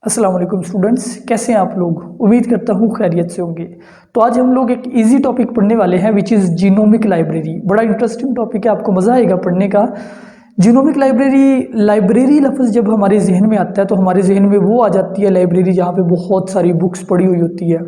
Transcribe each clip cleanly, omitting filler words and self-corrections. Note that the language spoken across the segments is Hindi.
अस्सलाम वालेकुम स्टूडेंट्स, कैसे हैं आप लोग। उम्मीद करता हूँ खैरियत से होंगे। तो आज हम लोग एक इजी टॉपिक पढ़ने वाले हैं विच इज़ जीनोमिक लाइब्रेरी। बड़ा इंटरेस्टिंग टॉपिक है, आपको मज़ा आएगा पढ़ने का। जीनोमिक लाइब्रेरी लफ्ज़ जब हमारे जहन में आता है तो हमारे जहन में वो आ जाती है लाइब्रेरी जहाँ पे बहुत सारी बुक्स पड़ी हुई होती है।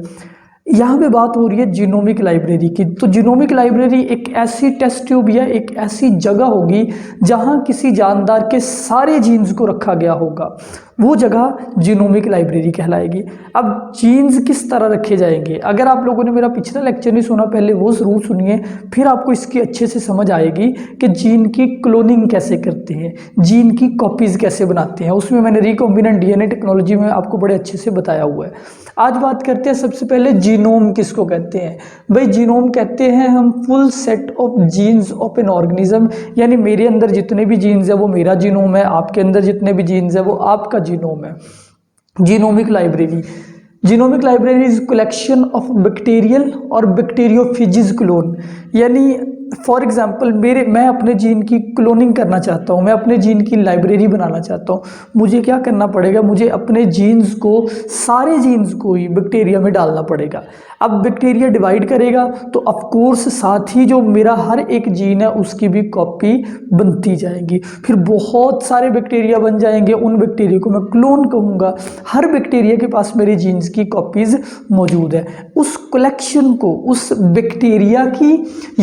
यहाँ पे बात हो रही है जीनोमिक लाइब्रेरी की। तो जीनोमिक लाइब्रेरी एक ऐसी टेस्ट ट्यूब या एक ऐसी जगह होगी जहाँ किसी जानदार के सारे जीन्स को रखा गया होगा, वो जगह जीनोमिक लाइब्रेरी कहलाएगी। अब जीन्स किस तरह रखे जाएंगे, अगर आप लोगों ने मेरा पिछला लेक्चर नहीं सुना पहले वो ज़रूर सुनिए, फिर आपको इसकी अच्छे से समझ आएगी कि जीन की क्लोनिंग कैसे करते हैं, जीन की कॉपीज़ कैसे बनाते हैं। उसमें मैंने रिकॉम्बिनेंट डीएनए टेक्नोलॉजी में आपको बड़े अच्छे से बताया हुआ है। आज बात करते हैं सबसे पहले जीनोम किसको कहते हैं। भाई जीनोम कहते हैं हम full set of jeans of an organism, यानी मेरे अंदर जितने भी जीन्स है वो मेरा जीनोम है, आपके अंदर जितने भी जीन्स है वो आपका जीनोम है। Genomic library is collection of bacterial और बैक्टीरियोफेजिस क्लोन। यानी फॉर एग्जाम्पल मैं अपने जीन की क्लोनिंग करना चाहता हूँ, मैं अपने जीन की लाइब्रेरी बनाना चाहता हूँ। मुझे क्या करना पड़ेगा, मुझे अपने जीन्स को, सारे जीन्स को ही बैक्टीरिया में डालना पड़ेगा। अब बैक्टीरिया डिवाइड करेगा तो ऑफ कोर्स साथ ही जो मेरा हर एक जीन है उसकी भी कॉपी बनती जाएगी। फिर बहुत सारे बैक्टीरिया बन जाएंगे, उन बैक्टीरिया को मैं क्लोन कहूँगा। हर बैक्टीरिया के पास मेरी जीन्स की कॉपीज़ मौजूद है। उस कलेक्शन को, उस बैक्टीरिया की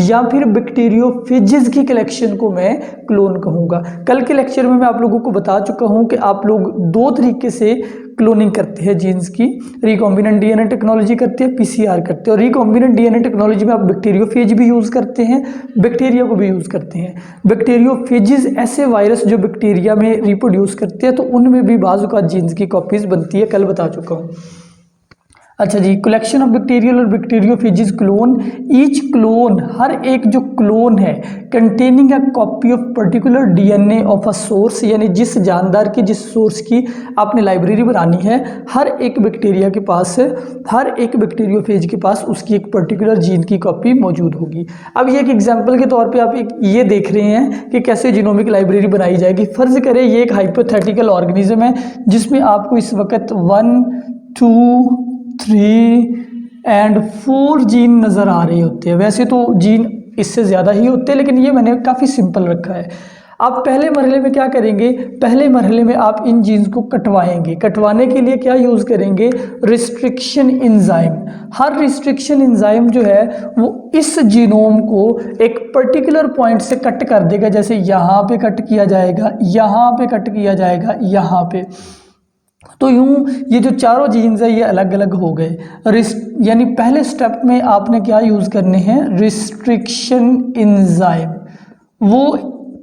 या फिर बैक्टीरियोफेजिस की कलेक्शन को मैं क्लोन कहूँगा। कल के लेक्चर में मैं आप लोगों को बता चुका हूँ कि आप लोग दो तरीके से क्लोनिंग करते हैं जीन्स की। रिकॉम्बिनेंट डीएनए टेक्नोलॉजी करते हैं, पीसीआर करते हैं। और रिकॉम्बिनेंट डीएनए टेक्नोलॉजी में आप बैक्टीरियोफेज भी यूज़ करते हैं, बैक्टीरिया को भी यूज़ करते हैं। बैक्टीरियोफेजिस ऐसे वायरस जो बैक्टीरिया में रिप्रोड्यूस करते हैं, तो उनमें भी बाज़ का जीन्स की कॉपीज़ बनती है, कल बता चुका हूँ। अच्छा जी, कलेक्शन ऑफ बैक्टीरियल और बैक्टीरियोफेजिस क्लोन। ईच क्लोन, हर एक जो क्लोन है, containing a copy of particular DNA of a source, यानी जिस जानदार की, जिस सोर्स की आपने लाइब्रेरी बनानी है, हर एक बैक्टीरिया के पास, हर एक बैक्टीरियोफेज के पास उसकी एक पर्टिकुलर जीन की कॉपी मौजूद होगी। अब ये एक एग्जाम्पल के तौर पर आप ये देख रहे हैं कि कैसे जीनोमिक लाइब्रेरी बनाई जाएगी। फ़र्ज़ करें ये एक हाइपोथेटिकल ऑर्गेनिज्म है जिसमें आपको इस वक्त 1, 2, 3 एंड 4 जीन नज़र आ रहे होते हैं। वैसे तो जीन इससे ज़्यादा ही होते हैं, लेकिन ये मैंने काफ़ी सिंपल रखा है। आप पहले मरहले में क्या करेंगे, पहले मरहले में आप इन जीन्स को कटवाएंगे। कटवाने के लिए क्या यूज़ करेंगे, रिस्ट्रिक्शन एंजाइम। हर रिस्ट्रिक्शन एंजाइम जो है वो इस जीनोम को एक पर्टिकुलर पॉइंट से कट कर देगा। जैसे यहाँ पे कट किया जाएगा, यहाँ पे कट किया जाएगा, यहाँ पे। तो यूं ये जो चारों जीन्स है ये अलग अलग हो गए। यानी पहले स्टेप में आपने क्या यूज़ करने हैं, रिस्ट्रिक्शन एंजाइम। वो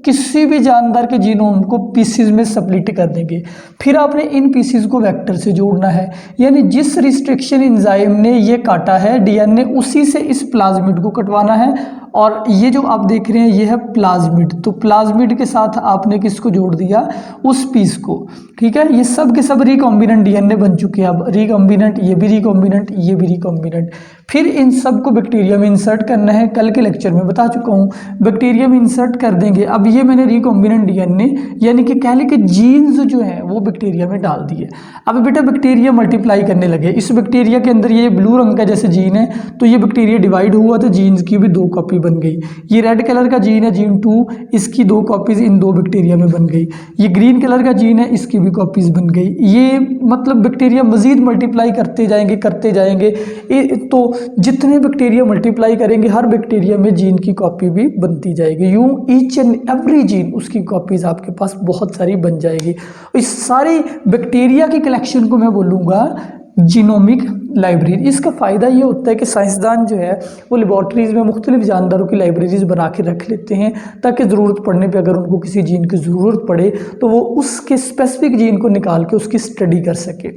किसी भी जानदार के जीनोम को पीसीज में स्प्लिट कर देंगे। फिर आपने इन पीसीज को वेक्टर से जोड़ना है, यानी जिस रिस्ट्रिक्शन एंजाइम ने ये काटा है डीएनए, उसी से इस प्लाज्मिड को कटवाना है। और ये जो आप देख रहे हैं ये है प्लाज्मिड, तो प्लाज्मिड के साथ आपने किसको जोड़ दिया, उस पीस को। ठीक है, ये सब के सब रिकॉम्बिनेंट डीएनए बन चुके हैं। अब रिकॉम्बिनेंट, ये भी रिकॉम्बिनेंट, ये भी रिकॉम्बिनेंट। फिर इन सब को बैक्टीरिया में इंसर्ट करना है, कल के लेक्चर में बता चुका हूँ। बैक्टीरिया में इंसर्ट कर देंगे। अब ये मैंने रिकॉम्बिनेंट डीएनए यानी कि कह लें कि जीन्स जो है वो बैक्टीरिया में डाल दिए। अब बेटा बैक्टीरिया मल्टीप्लाई करने लगे। इस बैक्टीरिया के अंदर ये ब्लू रंग का जैसे जीन है, तो ये बैक्टीरिया डिवाइड हुआ तो जीन्स की भी 2 कॉपी बन गई। ये रेड कलर का जीन है, जीन 2, इसकी 2 कॉपीज इन 2 बैक्टीरिया में बन गई। ये ग्रीन कलर का जीन है, इसकी भी कॉपीज बन गई। ये मतलब बैक्टीरिया मजीद मल्टीप्लाई करते जाएंगे, करते जाएंगे। तो जितने बैक्टीरिया मल्टीप्लाई करेंगे हर बैक्टीरिया में जीन की कॉपी भी बनती जाएगी। यूं ईच एंड एवरी जीन, उसकी कॉपीज आपके पास बहुत सारी बन जाएगी। इस सारी बैक्टीरिया की कलेक्शन को मैं बोलूँगा जीनोमिक लाइब्रेरी। इसका फ़ायदा ये होता है कि साइंसदान जो है वो लेबॉर्ट्रीज़ में मुख्तलिफ जानदारों की लाइब्रेरीज़ बना के रख लेते हैं, ताकि ज़रूरत पड़ने पे अगर उनको किसी जीन की ज़रूरत पड़े तो वो उसके स्पेसिफिक जीन को निकाल के उसकी स्टडी कर सके।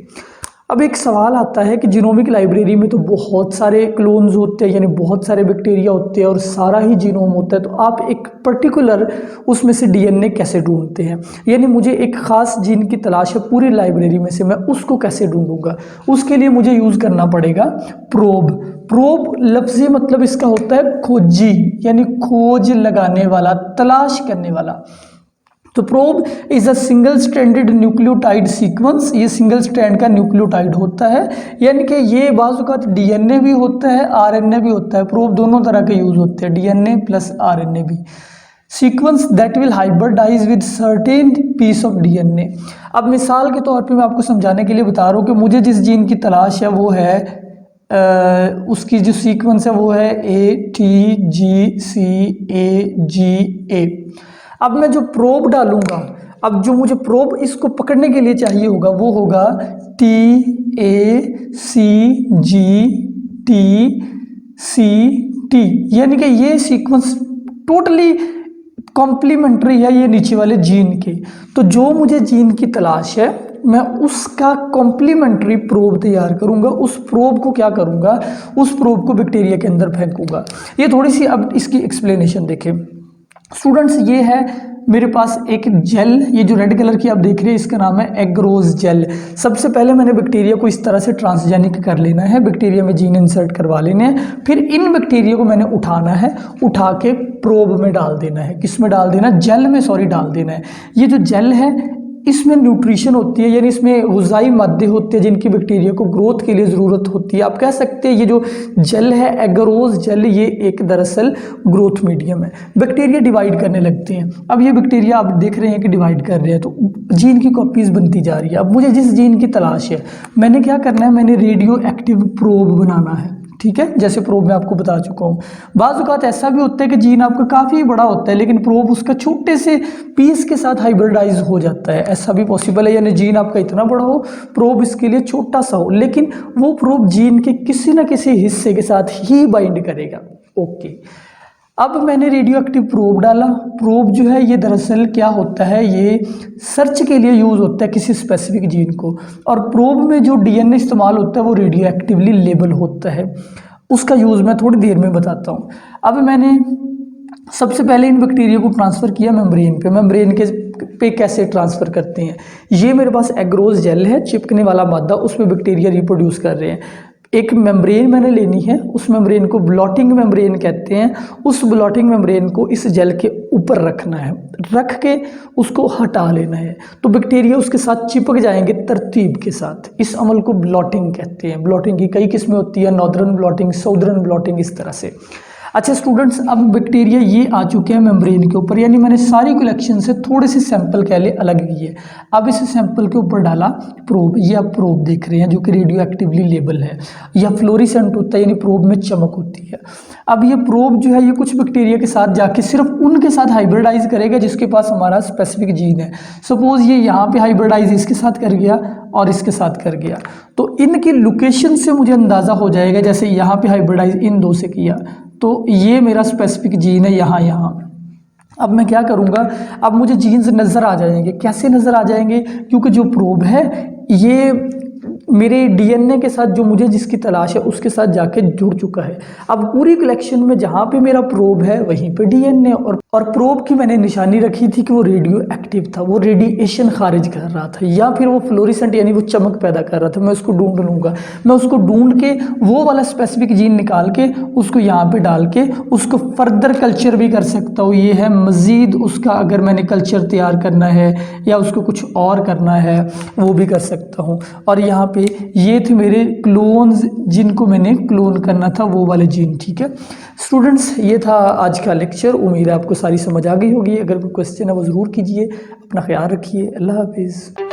अब एक सवाल आता है कि जीनोमिक लाइब्रेरी में तो बहुत सारे क्लोन्स होते हैं, यानी बहुत सारे बैक्टीरिया होते हैं और सारा ही जीनोम होता है, तो आप एक पर्टिकुलर उसमें से डीएनए कैसे ढूंढते हैं। यानी मुझे एक ख़ास जीन की तलाश है पूरी लाइब्रेरी में से, मैं उसको कैसे ढूंढूंगा। उसके लिए मुझे यूज़ करना पड़ेगा प्रोब लफ्ज़ी मतलब इसका होता है खोजी, यानी खोज लगाने वाला, तलाश करने वाला। तो probe is a single stranded nucleotide sequence, ये सिंगल स्ट्रैंड का न्यूक्लियोटाइड होता है, यानी कि ये बाजू का डीएनए भी होता है, आरएनए भी होता है। प्रोब दोनों तरह के यूज होते हैं, डीएनए प्लस आरएनए भी। Sequence that will hybridize with certain piece of DNA. अब मिसाल के तौर पे मैं आपको समझाने के लिए बता रहा हूँ कि मुझे जिस जीन की तलाश है वो है उसकी जो सीक्वेंस है वो है ATGCAGA। अब मैं जो प्रोब डालूंगा, अब जो मुझे प्रोब इसको पकड़ने के लिए चाहिए होगा वो होगा TACGTCT, यानी कि ये सीक्वेंस टोटली कॉम्प्लीमेंट्री है ये नीचे वाले जीन के। तो जो मुझे जीन की तलाश है मैं उसका कॉम्प्लीमेंट्री प्रोब तैयार करूंगा, उस प्रोब को क्या करूंगा, उस प्रोब को बैक्टीरिया के अंदर फेंकूंगा। ये थोड़ी सी अब इसकी एक्सप्लेनेशन देखें स्टूडेंट्स। ये है मेरे पास एक जेल, ये जो रेड कलर की आप देख रहे हैं इसका नाम है एग्रोज जेल। सबसे पहले मैंने बैक्टीरिया को इस तरह से ट्रांसजेनिक कर लेना है, बैक्टीरिया में जीन इंसर्ट करवा लेने हैं, फिर इन बैक्टीरिया को मैंने उठाना है, उठा के प्रोब में डाल देना है। किस में डाल देना है? जेल में, सॉरी, डाल देना है। ये जो जेल है इसमें न्यूट्रिशन होती है, यानी इसमें ग़िज़ाई मादे होते हैं जिनकी बैक्टीरिया को ग्रोथ के लिए ज़रूरत होती है। आप कह सकते हैं ये जो जेल है एगरोज जेल, ये एक दरअसल ग्रोथ मीडियम है। बैक्टीरिया डिवाइड करने लगते हैं। अब ये बैक्टीरिया आप देख रहे हैं कि डिवाइड कर रहे हैं, तो जीन की कॉपीज़ बनती जा रही है। अब मुझे जिस जीन की तलाश है मैंने क्या करना है, मैंने रेडियो एक्टिव प्रोब बनाना है, ठीक है, जैसे प्रोब मैं आपको बता चुका हूँ। बाज़ औक़ात ऐसा भी होता है कि जीन आपका काफ़ी बड़ा होता है लेकिन प्रोब उसका छोटे से पीस के साथ हाइब्रिडाइज हो जाता है, ऐसा भी पॉसिबल है। यानी जीन आपका इतना बड़ा हो, प्रोब इसके लिए छोटा सा हो, लेकिन वो प्रोब जीन के किसी न किसी हिस्से के साथ ही बाइंड करेगा। ओके, अब मैंने रेडियो एक्टिव प्रोब डाला। प्रोब जो है ये दरअसल क्या होता है, ये सर्च के लिए यूज़ होता है किसी स्पेसिफिक जीन को, और प्रोब में जो डीएनए इस्तेमाल होता है वो रेडियो एक्टिवली लेबल होता है। उसका यूज़ मैं थोड़ी देर में बताता हूँ। अब मैंने सबसे पहले इन बैक्टीरिया को ट्रांसफ़र किया मेम्ब्रेन पे। मेम्ब्रेन के पे कैसे ट्रांसफ़र करते हैं, ये मेरे पास एग्रोज जेल है, चिपकने वाला मादा, उसमें बैक्टीरिया रिप्रोड्यूस कर रहे हैं। एक मेम्ब्रेन मैंने लेनी है, उस मेम्ब्रेन को ब्लॉटिंग मेम्ब्रेन कहते हैं। उस ब्लॉटिंग मेम्ब्रेन को इस जेल के ऊपर रखना है, रख के उसको हटा लेना है, तो बैक्टीरिया उसके साथ चिपक जाएंगे तरतीब के साथ। इस अमल को ब्लॉटिंग कहते हैं। ब्लॉटिंग की कई किस्में होती है, नॉर्दर्न ब्लॉटिंग, साउदर्न ब्लॉटिंग, इस तरह से। अच्छा स्टूडेंट्स, अब बैक्टीरिया ये आ चुके हैं मेम्ब्रेन के ऊपर, यानी मैंने सारी कलेक्शन से थोड़े से सैंपल के लिए अलग किए। अब इस सैंपल के ऊपर डाला प्रोब। ये आप प्रोब देख रहे हैं जो कि रेडियो एक्टिवली लेबल है, या फ्लोरिसेंट होता है, यानी प्रोब में चमक होती है। अब ये प्रोब जो है ये कुछ बैक्टीरिया के साथ जाके सिर्फ उनके साथ हाइब्रिडाइज करेगा जिसके पास हमारा स्पेसिफिक जीन है। सपोज ये यहाँ पे हाइब्रिडाइज इसके साथ कर गया और इसके साथ कर गया, तो इनकी लोकेशन से मुझे अंदाज़ा हो जाएगा। जैसे यहाँ पे हाइब्रिडाइज इन दो से किया तो ये मेरा स्पेसिफिक जीन है यहाँ। अब मैं क्या करूँगा, अब मुझे जीन्स नज़र आ जाएंगे। कैसे नज़र आ जाएंगे? क्योंकि जो प्रोब है ये मेरे डीएनए के साथ, जो मुझे जिसकी तलाश है उसके साथ जाके जुड़ चुका है। अब पूरी कलेक्शन में जहाँ पे मेरा प्रोब है वहीं पे डीएनए, और प्रोब की मैंने निशानी रखी थी कि वो रेडियो एक्टिव था, वो रेडिएशन खारिज कर रहा था, या फिर वो फ्लोरिसेंट यानी वो चमक पैदा कर रहा था। मैं उसको ढूंढ लूँगा, मैं उसको ढूंढ के वो वाला स्पेसिफिक जीन निकाल के उसको यहाँ पे डाल के उसको फर्दर कल्चर भी कर सकता हूँ। ये है मज़ीद उसका, अगर मैंने कल्चर तैयार करना है या उसको कुछ और करना है वो भी कर सकता हूँ। और यहाँ पे ये थे मेरे क्लोन्स जिनको मैंने क्लोन करना था, वो वाले जीन। ठीक है स्टूडेंट्स, ये था आज का लेक्चर। उम्मीद है आपको सारी समझ आ गई होगी। अगर कोई क्वेश्चन है वो ज़रूर कीजिए। अपना ख्याल रखिए। अल्लाह हाफिज़।